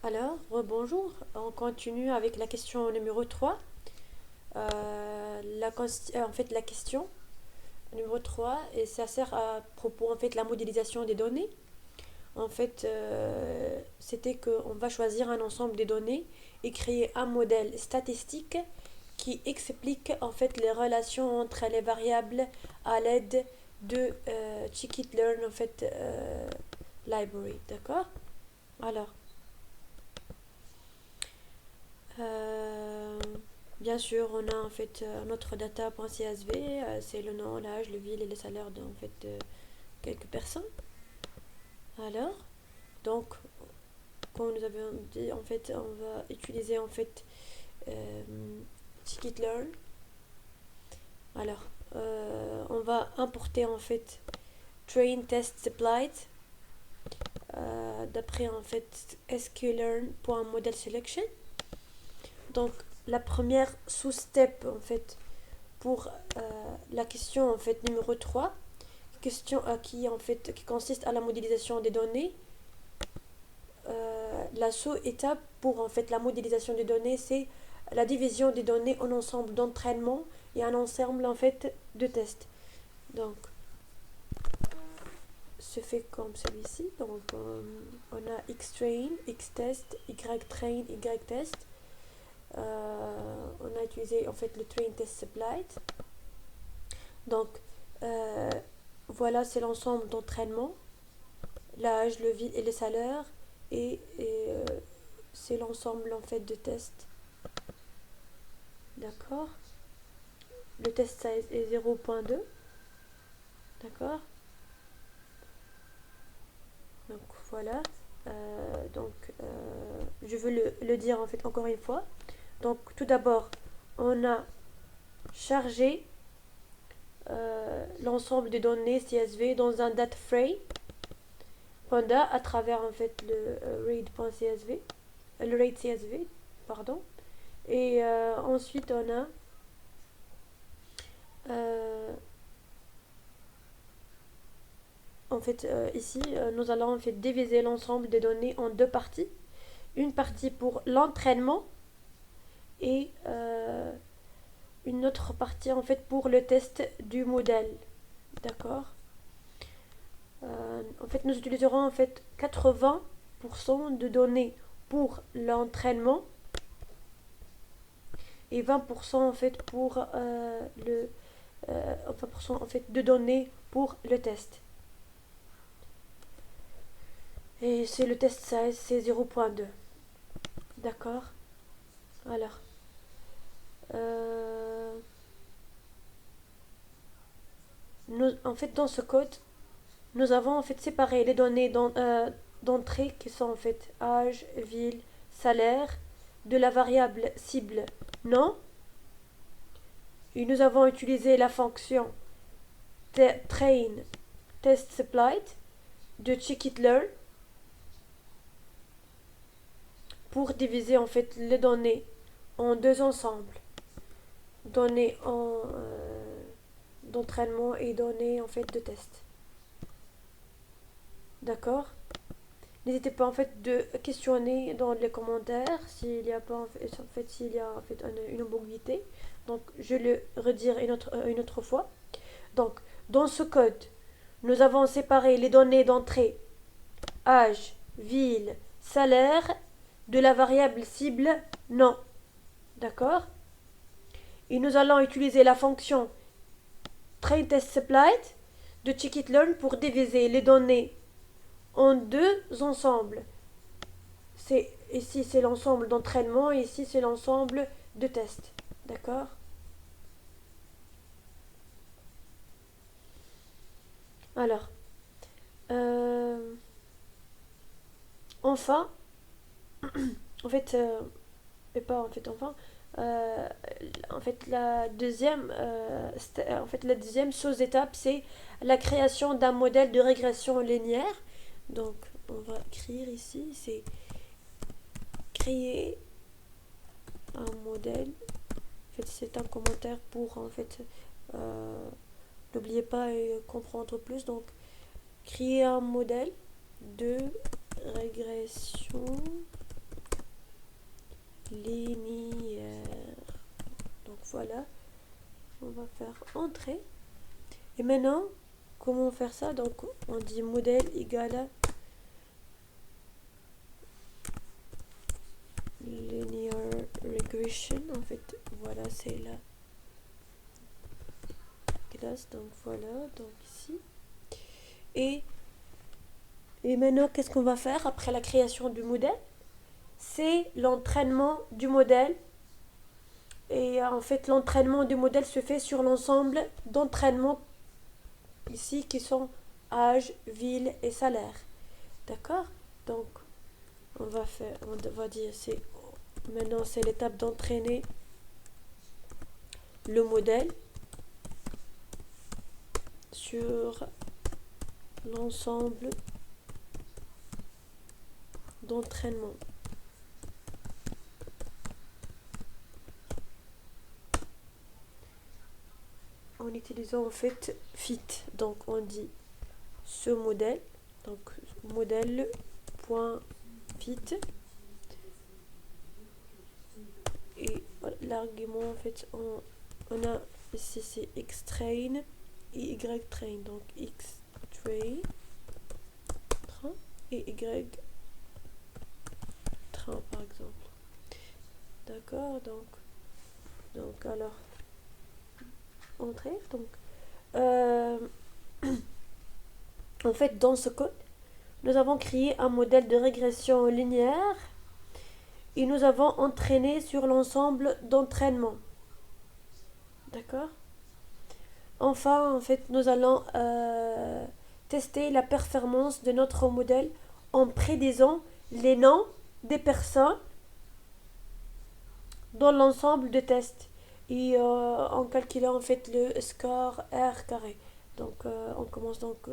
Bonjour, on continue avec la question numéro 3. La question numéro 3 et ça sert à propos la modélisation des données. C'était qu'on va choisir un ensemble de données et créer un modèle statistique qui explique les relations entre les variables à l'aide de Scikit-learn library, d'accord? Alors, Euh, Bien sûr, on a notre data.csv, c'est le nom, l'âge, le ville et les salaires de quelques personnes. Alors, donc, comme nous avons dit, on va utiliser euh, scikit-learn. Alors, on va importer train test supplied d'après sklearn.model selection. Donc, la première sous-step pour la question numéro 3, question qui consiste à la modélisation des données. La sous-étape pour la modélisation des données, c'est la division des données en ensemble d'entraînement et un ensemble de tests. Donc, se fait comme celui-ci. Donc, on a xtrain, xtest, ytrain, ytest. On a utilisé le train test supplied. Donc, voilà, c'est l'ensemble d'entraînement, l'âge, le vide et les salaires, et c'est l'ensemble de tests. D'accord. Le test size est 0.2. D'accord. Donc voilà. Je veux le dire encore une fois. Donc tout d'abord, on a chargé l'ensemble des données CSV dans un data frame Panda à travers le read.csv, le read CSV, pardon. Et ensuite on a ici nous allons diviser l'ensemble des données en deux parties. Une partie pour l'entraînement et une autre partie pour le test du modèle. D'accord. Nous utiliserons 80% de données pour l'entraînement et 20% pour le 20% de données pour le test. Et c'est le test size, c'est 0.2. D'accord. Alors, dans ce code, nous avons séparé les données d'entrée qui sont âge, ville, salaire, de la variable cible nom. Et nous avons utilisé la fonction train test supplied de scikit-learn pour diviser les données en deux ensembles, données d'entraînement et données de test. D'accord. N'hésitez pas de questionner dans les commentaires s'il y a pas s'il y a une ambiguïté. Donc je le redirai une autre fois. Donc dans ce code, nous avons séparé les données d'entrée âge, ville, salaire de la variable cible nom. D'accord. Et nous allons utiliser la fonction trainTestSupplied de scikit-learn pour diviser les données en deux ensembles. Ici c'est l'ensemble d'entraînement et ici c'est l'ensemble de tests. D'accord. Alors, enfin, et pas enfin, euh, la deuxième sous-étape, c'est la création d'un modèle de régression linéaire. Donc, on va écrire ici, c'est créer un modèle. C'est un commentaire pour n'oubliez pas et comprendre plus. Donc, créer un modèle de régression linéaire. Donc voilà, on va faire entrée. Et maintenant, comment faire ça? Donc on dit modèle égale à linear regression. En fait, voilà, c'est la classe. Donc voilà, donc ici. Et maintenant, qu'est-ce qu'on va faire après la création du modèle? C'est l'entraînement du modèle. Et en fait, l'entraînement du modèle se fait sur l'ensemble d'entraînements ici qui sont âge, ville et salaire. D'accord? Donc, on va dire, maintenant c'est l'étape d'entraîner le modèle sur l'ensemble d'entraînement. En utilisant en fait fit. Donc on dit ce modèle, donc modèle.fit et l'argument en fait on a ici c'est xtrain et ytrain. Donc xtrain et ytrain par exemple. D'accord, donc alors entrée. Donc en fait dans ce code nous avons créé un modèle de régression linéaire et nous avons entraîné sur l'ensemble d'entraînement. D'accord? Enfin, en fait, nous allons tester la performance de notre modèle en prédisant les noms des personnes dans l'ensemble de tests et en calculant en fait le score R carré. Donc, on commence donc.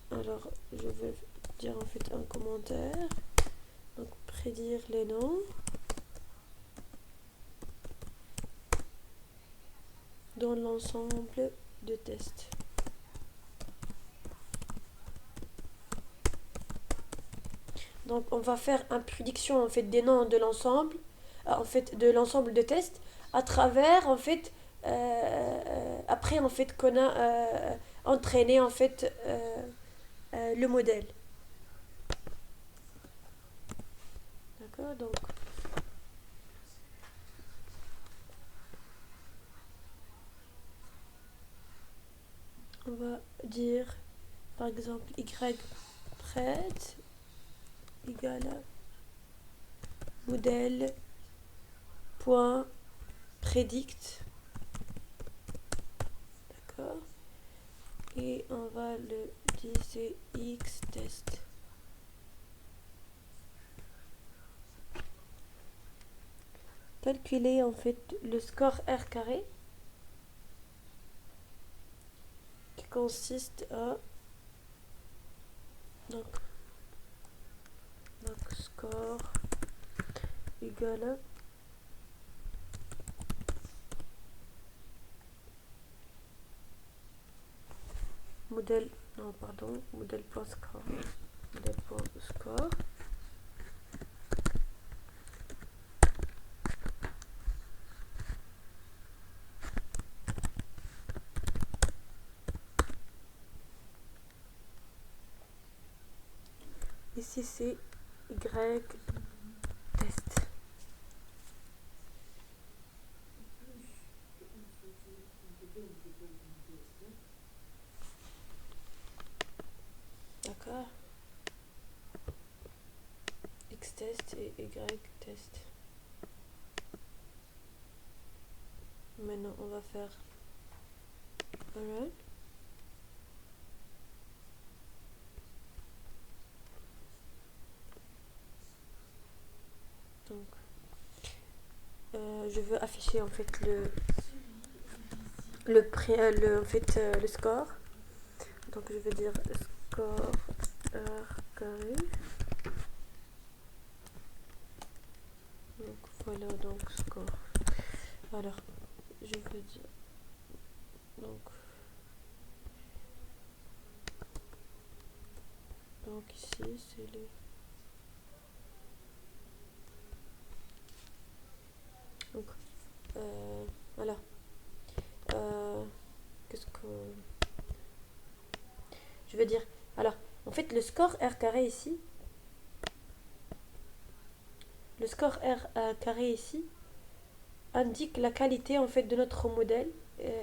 Alors, je vais dire en fait un commentaire. Donc, prédire les noms dans l'ensemble de tests. Donc on va faire une prédiction en fait des noms de l'ensemble, en fait de l'ensemble de tests à travers en fait après en fait qu'on a entraîné en fait le modèle. D'accord, donc on va dire par exemple y prête égale à modèle point predict. D'accord, et on va le dire c'est x test. Calculer en fait le score R carré qui consiste à donc score égale à modèle non pardon modèle.score modèle.score ici c'est y test. D'accord, x test et y test. Maintenant on va faire run. Donc je veux afficher en fait le score. Donc je vais dire score R carré. Donc voilà donc score. Alors je veux dire donc ici c'est le je veux dire. Alors, en fait, le score R carré ici, le score R carré ici indique la qualité en fait de notre modèle.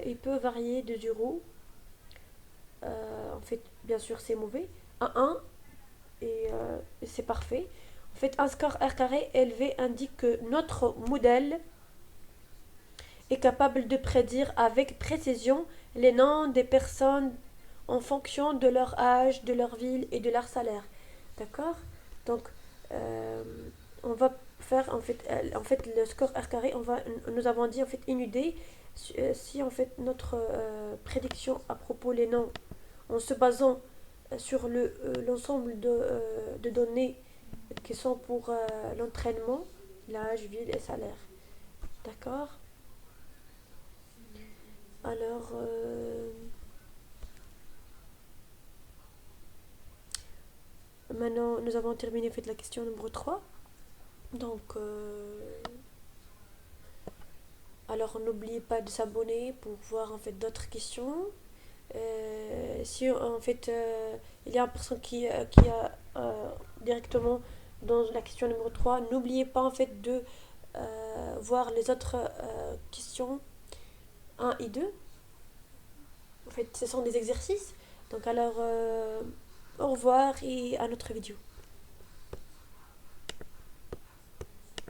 Il peut varier de 0, en fait, bien sûr, c'est mauvais, à 1, et c'est parfait. En fait, un score R carré élevé indique que notre modèle est capable de prédire avec précision les noms des personnes en fonction de leur âge, de leur ville et de leur salaire. D'accord. Donc, euh, on va faire en fait le score R carré, nous avons dit en fait une idée si en fait notre prédiction à propos les noms en se basant sur l'ensemble de données qui sont pour l'entraînement, l'âge, ville et salaire. D'accord. Alors, maintenant, nous avons terminé fait la question numéro 3. Donc, alors n'oubliez pas de s'abonner pour voir en fait d'autres questions. Si en fait il y a une personne qui a directement dans la question numéro 3, n'oubliez pas en fait de voir les autres questions 1 et 2. En fait, ce sont des exercices. Donc alors, au revoir et à notre vidéo.